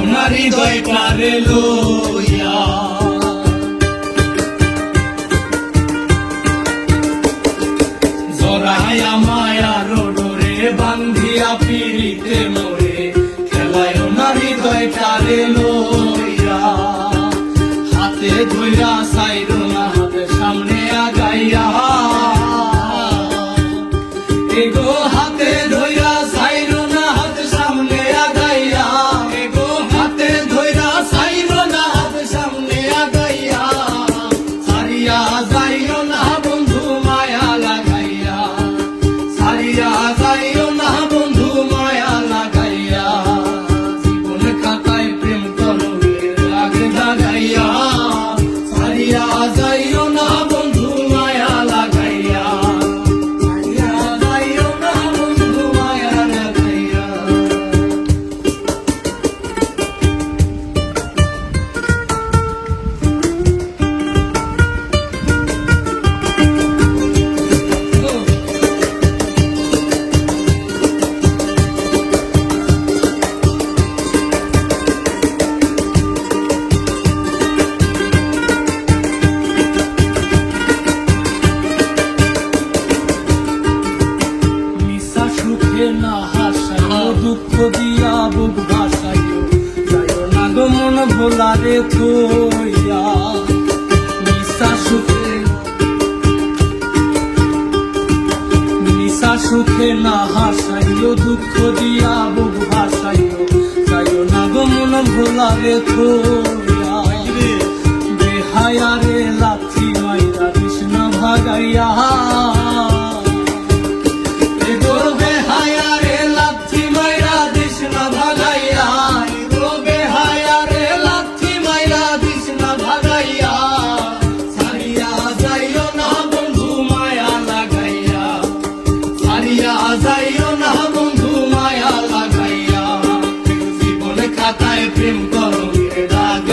নারী দয়টারে লইয়া জড়াইয়া মায়ার ডোরে বান্ধিয়া পিড়িতে মোরে খেলায় নারী দয়টারে লইয়া হাতে ধইরা সাইরো না হাতে সামনে আগাইয়া এগো হাতে ধইরা সাইরো না হাতে সামনে আগাইয়া এগো হাতে ধইরা সাইরো না হাতে সামনে আগাইয়া সারিয়া যাইও না বন্ধু মায়া লাগাইয়া সারিয়া যাইও না বন্ধু মায়া লাগাইয়া জীবন খাতায় প্রেম তরঙ্গের আগে লাগাইয়া সারিয়া যাইও না বন্ধু মায়া লাগাইয়া সারিয়া যাইও না বন্ধু মায়া লাগাইয়া সুখে না হাসাইও দুঃখ দিয়া বুক ভাসাইও যাইও না গো মন ভোলারে থইয়া নিশা সুখে না হাসাইও দুঃখ দিয়া বুক ভাসাইও যাইও না গো মন ভোলারে থইয়া বেহায়ারে লাথি মাইরা কৃষ্ণ ভাগাইয়া যাইও না বন্ধু মায়া লাগাইয়া জীবনে খাতায় প্রেম করো দাগ